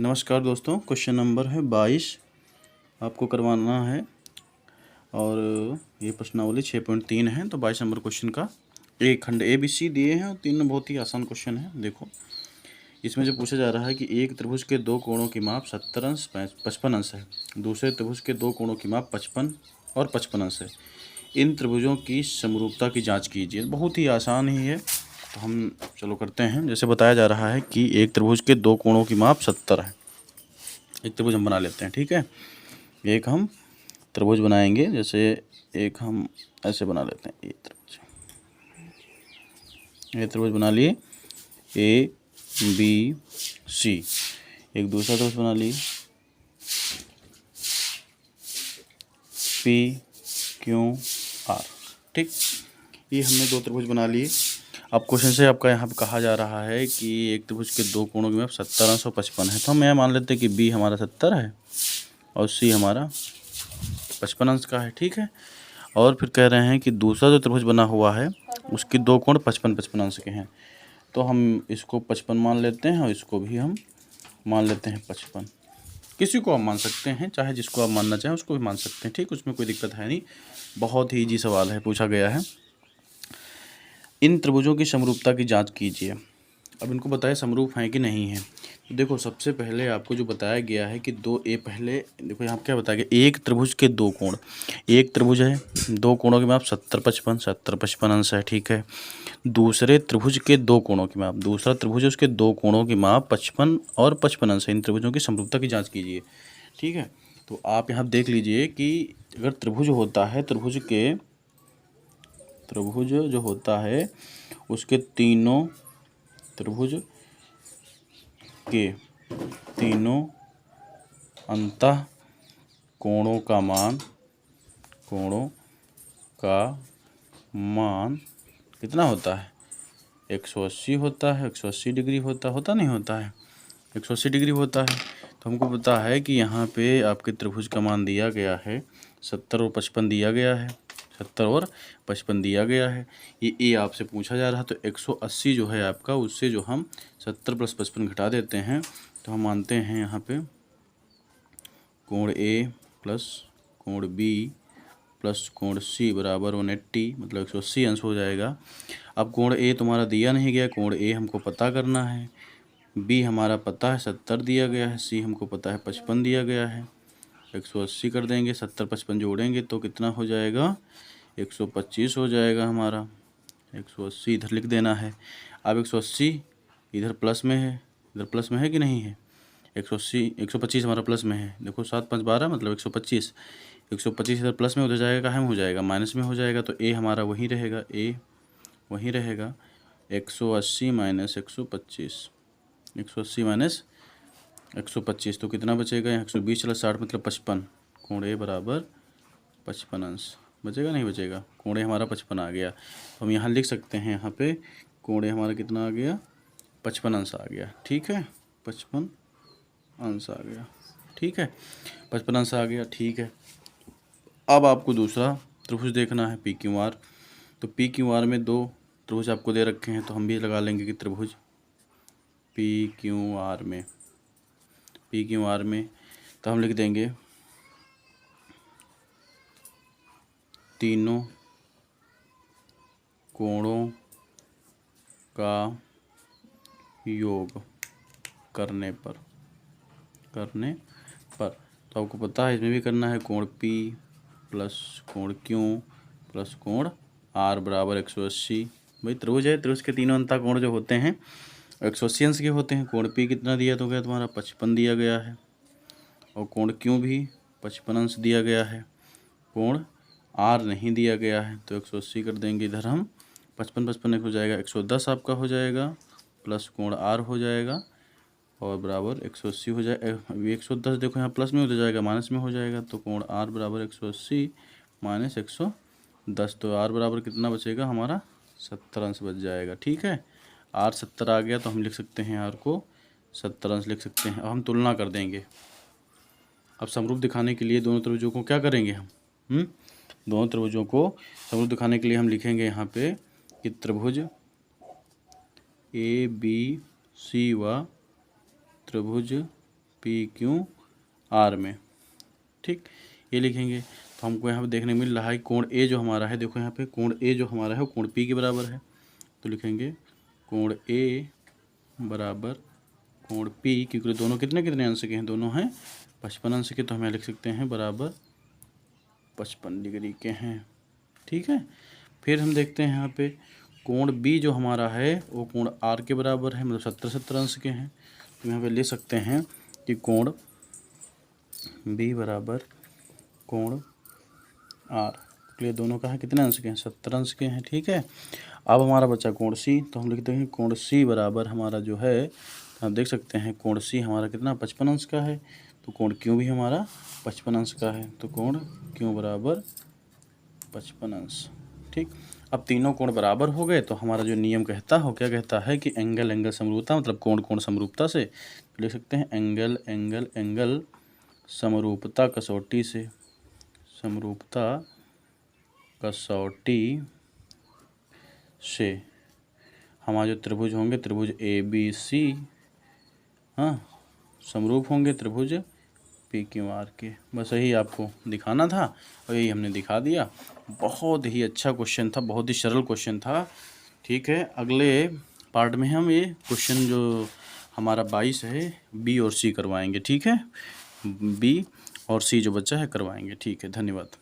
नमस्कार दोस्तों, question number है 22 आपको करवाना है और ये प्रश्नावली 6.3 है। तो 22 नंबर क्वेश्चन का एक खंड ए बी सी दिए हैं और तीनों बहुत ही आसान क्वेश्चन है। देखो, इसमें जो पूछा जा रहा है कि एक त्रिभुज के दो कोणों की माप 70 अंश 55 अंश है, दूसरे त्रिभुज के दो कोणों की माप 55 और 55 अंश है। इन त्रिभुजों की समरूपता की जाँच कीजिए। बहुत ही आसान ही है, तो हम चलो करते हैं। जैसे बताया जा रहा है कि एक त्रिभुज के दो कोणों की माप 70 है। एक त्रिभुज हम बना लेते हैं, ठीक है। एक हम त्रिभुज बनाएंगे, जैसे एक हम ऐसे बना लेते हैं। ये त्रिभुज बना लिए ए बी सी। एक दूसरा त्रिभुज बना लिए पी क्यू आर। ठीक, ये हमने दो त्रिभुज बना लिए। अब क्वेश्चन से आपका यहाँ पे कहा जा रहा है कि एक त्रिभुज के दो कोणों की माप 70 अंश और 55 है। तो हम यहाँ मान लेते हैं कि बी हमारा 70 है और सी हमारा 55 अंश का है, ठीक है। और फिर कह रहे हैं कि दूसरा जो त्रिभुज बना हुआ है उसके दो कोण 55-55 अंश के हैं। तो हम इसको 55 मान लेते हैं और इसको भी हम मान लेते हैं 55। किसी को आप मान सकते हैं, चाहे जिसको आप मानना चाहें उसको भी मान सकते हैं, ठीक, उसमें कोई दिक्कत है नहीं। बहुत ही ईजी सवाल है, पूछा गया है। इन त्रिभुजों की समरूपता की जांच कीजिए। अब इनको बताया समरूप हैं कि नहीं है। तो देखो, सबसे पहले आपको जो बताया गया है कि पहले देखो यहाँ क्या बताया गया, एक त्रिभुज के दो कोण। एक त्रिभुज है, दो कोणों की माप 70-55 अंश है, ठीक है। दूसरे त्रिभुज के दो कोणों की माप, दूसरा त्रिभुज है उसके दो कोणों की माप 55 और 55 अंश है। इन त्रिभुजों की समरूपता की जाँच कीजिए, ठीक है। तो आप यहाँ देख लीजिए कि अगर त्रिभुज होता है, त्रिभुज जो होता है उसके तीनों त्रिभुज के तीनों अंतः कोणों का मान कितना होता है? 180 होता है। 180 डिग्री होता नहीं होता है? 180 डिग्री होता है। तो हमको पता है कि यहाँ पे आपके त्रिभुज का मान दिया गया है 70 और 55 दिया गया है। 70 और 55 दिया गया है। ये ए आपसे पूछा जा रहा है, तो 180 जो है आपका, उससे जो हम 70 + 55 घटा देते हैं तो हम मानते हैं यहाँ पे कोण ए प्लस कोण बी प्लस कोण सी बराबर 180, मतलब 180 अंश हो जाएगा। अब कोण ए तुम्हारा दिया नहीं गया, कोण ए हमको पता करना है। बी हमारा पता है 70 दिया गया है, सी हमको पता है 55 दिया गया है। 180 कर देंगे, 70 55 जोड़ेंगे तो कितना हो जाएगा? 125 हो जाएगा हमारा। 180 इधर लिख देना है। अब 180 इधर प्लस में है, इधर प्लस में है कि नहीं है? 180 125 हमारा प्लस में है। देखो 7 5 12 मतलब 125। 125 इधर प्लस में, उधर जाएगा कहाँ में हो जाएगा? माइनस में हो जाएगा। तो ए हमारा वहीं रहेगा, ए वहीं रहेगा। 180 - 125, 180 - 125 तो कितना बचेगा? यहाँ 120 + 60 मतलब 55। कोण ए बराबर 55 अंश बचेगा नहीं बचेगा? कोण ए हमारा 55 आ गया। तो हम यहाँ लिख सकते हैं, यहाँ पे कोण ए हमारा कितना आ गया? 55 अंश आ गया, ठीक है। 55 अंश आ गया, ठीक है। 55 अंश आ गया, ठीक है। अब आपको दूसरा त्रिभुज देखना है पी क्यू आर। तो पी क्यू आर में दो त्रिभुज आपको दे रखे हैं, तो हम भी लगा लेंगे कि त्रिभुज पी क्यू आर में तो हम लिख देंगे तीनों कोणों का योग करने पर तो आपको पता है इसमें भी करना है। कोण P प्लस कोण Q प्लस कोण R बराबर 180। भाई त्रिभुज है, त्रिभुज के तीनों अंतः कोण जो होते हैं 180 अंश के होते हैं। कोण P कितना दिया तो गया तुम्हारा? 55 दिया गया है। और कोण Q भी 55 अंश दिया गया है। कोण R नहीं दिया गया है, तो 180 कर देंगे इधर हम। 55 55 हो जाएगा, 110 आपका हो जाएगा प्लस कोण R हो जाएगा और बराबर 180 हो जाएगा। अभी 110 देखो यहाँ प्लस में हो जाएगा, माइनस में हो जाएगा। तो कोण R बराबर 180 - 110, तो R बराबर कितना बचेगा हमारा? 70 अंश बच जाएगा, ठीक है। R 70 आ गया तो हम लिख सकते हैं R को 70 अंश लिख सकते हैं। अब हम तुलना कर देंगे। अब समरूप दिखाने के लिए दोनों त्रिभुजों को क्या करेंगे हम? दोनों त्रिभुजों को समरूप दिखाने के लिए हम लिखेंगे यहाँ पे कि त्रिभुज ए बी सी व त्रिभुज पी क्यू आर में। ठीक, ये लिखेंगे। तो हमको यहाँ पे देखने मिल रहा है कोण ए जो हमारा है, देखो यहाँ पे कोण ए जो हमारा है वो कोण पी के बराबर है। तो लिखेंगे कोण ए बराबर कोण पी, क्योंकि दोनों कितने कितने अंश के हैं, दोनों हैं 55 अंश के, तो हम लिख सकते हैं बराबर 55 डिग्री के हैं। ठीक है, फिर हम देखते हैं यहाँ पे कोण बी जो हमारा है वो कोण आर के बराबर है, मतलब 70 अंश के हैं। तो यहाँ पे ले सकते हैं कि कोण बी बराबर कोण आर, ये दोनों का है कितने अंश के हैं, 70 अंश के हैं। ठीक है, अब हमारा बचा कोण सी, तो हम लिखते हैं कोण सी बराबर हमारा जो है, आप देख सकते हैं कोण सी हमारा कितना 55 अंश का है। तो कोण क्यू भी हमारा 55 अंश का है, तो कोण क्यू बराबर 55 अंश। ठीक, अब तीनों कोण बराबर हो गए, तो हमारा जो नियम कहता है, क्या कहता है कि एंगल एंगल समरूपता, मतलब कोण कोण समरूपता से लिख सकते हैं एंगल एंगल एंगल समरूपता कसौटी से, समरूपता कसौटी से हमारे जो त्रिभुज होंगे, त्रिभुज ए बी सी, हाँ, समरूप होंगे त्रिभुज पी क्यू आर के। बस यही आपको दिखाना था और यही हमने दिखा दिया। बहुत ही अच्छा क्वेश्चन था, बहुत ही सरल क्वेश्चन था। ठीक है, अगले पार्ट में हम ये क्वेश्चन जो हमारा 22 है बी और सी करवाएंगे। ठीक है, बी और सी जो बच्चा है करवाएंगे। ठीक है, धन्यवाद।